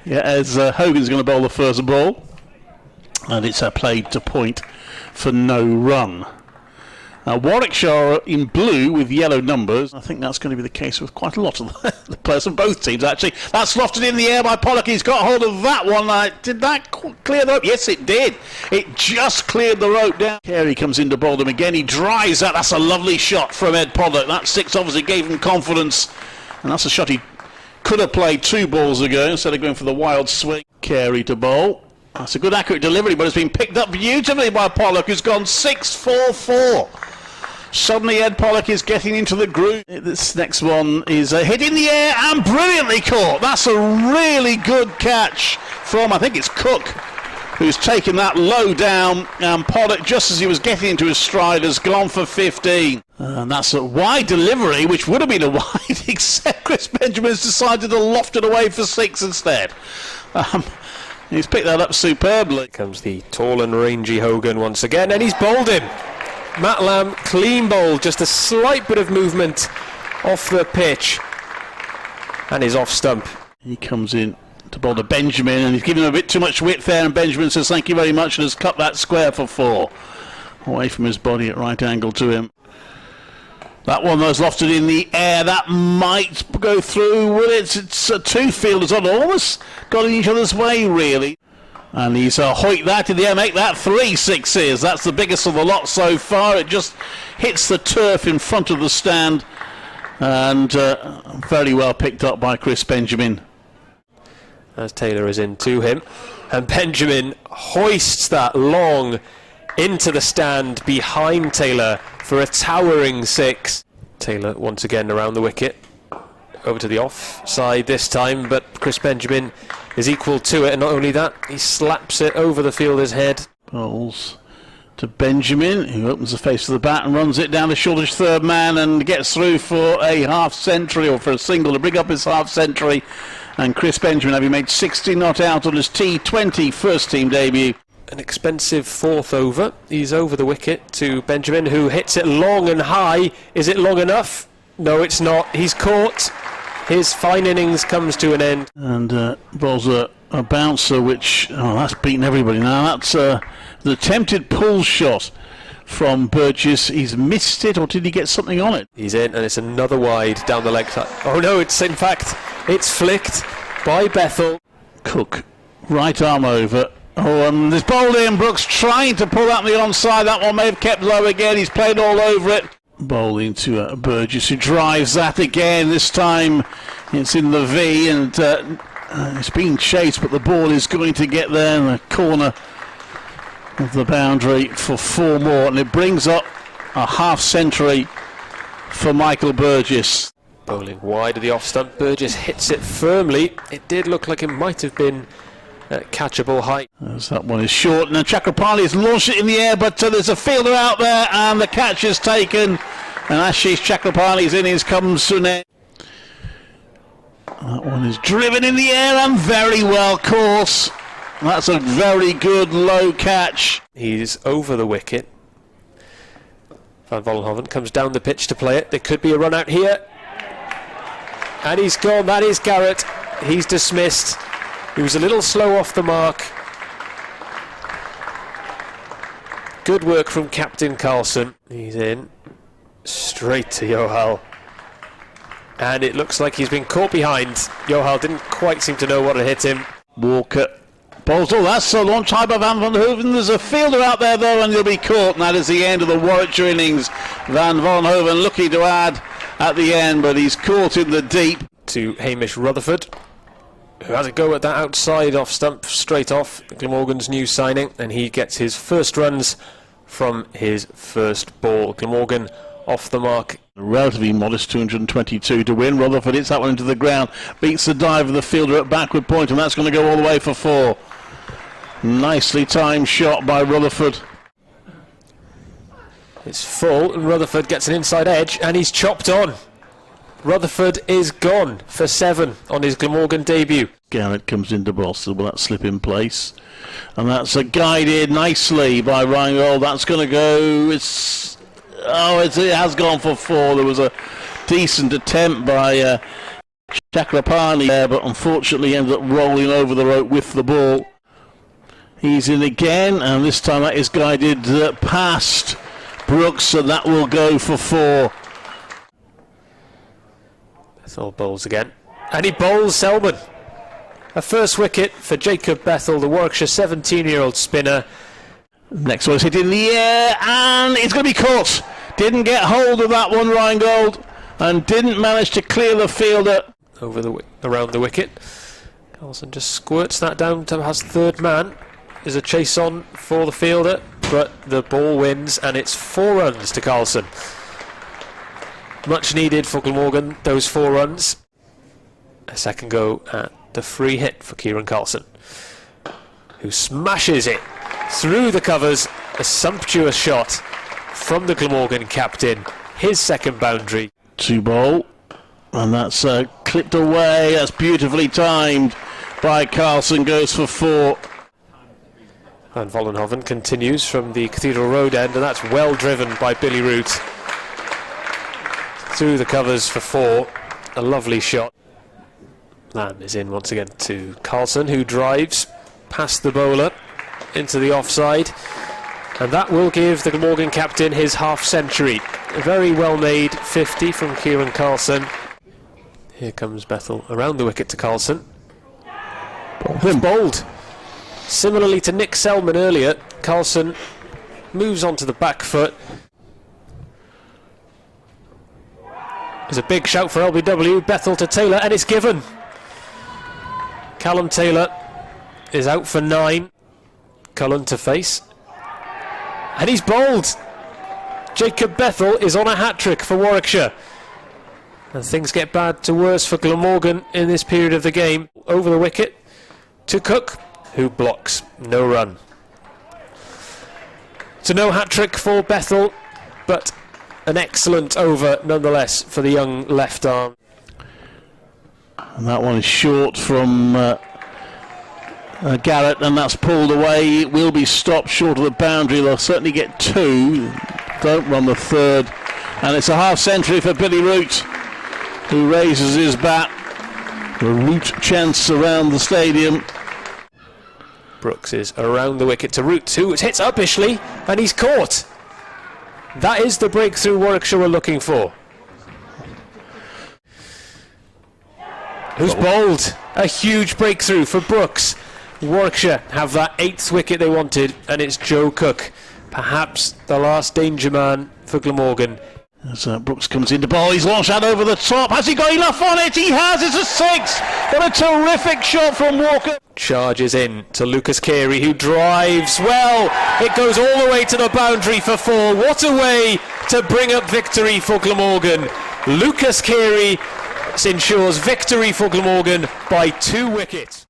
Yeah, as Hogan's going to bowl the first ball, and it's played to point for no run. Warwickshire in blue with yellow numbers. I think that's going to be the case with quite a lot of the players from both teams, actually. That's lofted in the air by Pollock. He's got hold of that one. Did that clear the rope? Yes, it did. It just cleared the rope down. Carey comes in to bowl them again. He drives that. That's a lovely shot from Ed Pollock. That six obviously gave him confidence. And that's a shot he could have played 2 balls ago instead of going for the wild swing. Carey to bowl. That's a good accurate delivery, but it's been picked up beautifully by Pollock, who's gone 6-4-4. Suddenly Ed Pollock is getting into the groove. This next one is a hit in the air and brilliantly caught. That's a really good catch from, I think it's Cook, who's taken that low down, and Pollock, just as he was getting into his stride, has gone for 15. And that's a wide delivery, which would have been a wide, except Chris Benjamin has decided to loft it away for 6 instead. He's picked that up superbly. Here comes the tall and rangy Hogan once again, and he's bowled him. Matt Lamb, clean bowl, just a slight bit of movement off the pitch, and he's off stump. He comes in to bowl to Benjamin, and he's given him a bit too much width there, and Benjamin says thank you very much and has cut that square for 4. Away from his body at right angle to him. That one was lofted in the air. That might go through, will it? It's 2 fielders on, almost got in each other's way, really. And he's hoiked that in the air, make that 3 sixes. That's the biggest of the lot so far. It just hits the turf in front of the stand, and very well picked up by Chris Benjamin. As Taylor is in to him, and Benjamin hoists that long into the stand behind Taylor for a towering 6. Taylor once again around the wicket, over to the off side this time, but Chris Benjamin is equal to it, and not only that, he slaps it over the fielder's head. Bowls to Benjamin, who opens the face of the bat and runs it down the shoulders third man and gets through for a half century, or for a single to bring up his half century. And Chris Benjamin, having made 60 not out on his T20 first team debut. An expensive 4th over. He's over the wicket to Benjamin, who hits it long and high. Is it long enough? No, it's not. He's caught. His fine innings comes to an end. And bowls a bouncer, which, that's beaten everybody now. That's the attempted pull shot from Burgess. He's missed it, or did he get something on it? He's in, and it's another wide down the leg side. Oh no, it's in fact, it's flicked by Bethel. Cook, right arm over. Oh, and there's bowled in. Brooks trying to pull that on the onside. That one may have kept low again. He's played all over it. Bowling to Burgess, who drives that again. This time it's in the V, and it's being chased, but the ball is going to get there in the corner of the boundary for 4 more, and it brings up a half century for Michael Burgess. Bowling wide of the off stump, Burgess hits it firmly. It did look like it might have been at catchable height. As that one is short, and Chakrapali has launched it in the air, but there's a fielder out there, and the catch is taken, and Ashish Chakrapali's innings comes to an end. That one is driven in the air and very well caught. That's a very good low catch. He's over the wicket. Van Vollenhoven comes down the pitch to play it. There could be a run out here, and he's gone. That is Garrett. He's dismissed. He was a little slow off the mark. Good work from Captain Carlson. He's in straight to Johal, and it looks like he's been caught behind. Johal didn't quite seem to know what had hit him. Walker bowls. Oh, that's a launch high by Van Vollenhoven. There's a fielder out there though, and he'll be caught, and that is the end of the Warwickshire innings. Van Vollenhoven looking to add at the end, but he's caught in the deep. To Hamish Rutherford, who has a go at that outside off stump straight off, Glamorgan's new signing, and he gets his first runs from his first ball. Glamorgan off the mark. A relatively modest 222 to win. Rutherford hits that one into the ground, beats the dive of the fielder at backward point, and that's going to go all the way for 4. Nicely timed shot by Rutherford. It's full, and Rutherford gets an inside edge, and he's chopped on. Rutherford is gone for 7 on his Glamorgan debut. Garrett comes into Boston. Will that slip in place? And that's guided nicely by Ryan Gold. That's going to go. It has gone for 4. There was a decent attempt by Chakrapani there, but unfortunately ended up rolling over the rope with the ball. He's in again, and this time that is guided past Brooks, and that will go for 4. Bethel bowls again, and he bowls Selman. A first wicket for Jacob Bethel, the Warwickshire 17-year-old spinner. Next one's hit in the air, and it's going to be caught. Didn't get hold of that one, Rheingold, and didn't manage to clear the fielder. Around the wicket. Carlson just squirts that down to his third man. There's a chase on for the fielder, but the ball wins, and it's 4 runs to Carlson. Much needed for Glamorgan, those 4 runs. A second go at the free hit for Kieran Carlson, who smashes it through the covers. A sumptuous shot from the Glamorgan captain, his second boundary. 2 ball, and that's clipped away. That's beautifully timed by Carlson, goes for 4. Van Vollenhoven continues from the Cathedral Road end, and that's well driven by Billy Root through the covers for 4. A lovely shot. Lamb is in once again to Carlson, who drives past the bowler into the offside, and that will give the Glamorgan captain his half-century. A very well-made 50 from Kieran Carlson. Here comes Bethel around the wicket to Carlson. Bowled. Similarly to Nick Selman earlier, Carlson moves onto the back foot. There's a big shout for LBW. Bethel to Taylor, and it's given. Callum Taylor is out for 9. Cullen to face, and he's bowled. Jacob Bethel is on a hat-trick for Warwickshire, and things get bad to worse for Glamorgan in this period of the game. Over the wicket to Cook, who blocks. No run. So no hat-trick for Bethel, but an excellent over nonetheless for the young left arm. And that one is short from Garrett, and that's pulled away. It will be stopped short of the boundary. They'll certainly get 2. Don't run the 3rd, and it's a half-century for Billy Root, who raises his bat. The Root chants around the stadium. Brooks is around the wicket to Root, who hits uppishly, and he's caught. That is the breakthrough Warwickshire were looking for. Who's bowled? A huge breakthrough for Brooks. Warwickshire have that 8th wicket they wanted, and it's Joe Cook, perhaps the last danger man for Glamorgan. As Brooks comes into bowl, he's launched out over the top. Has he got enough on it? He has. It's a 6. What a terrific shot from Walker. Charges in to Lucas Carey, who drives well. It goes all the way to the boundary for 4. What a way to bring up victory for Glamorgan. Lucas Carey ensures victory for Glamorgan by 2 wickets.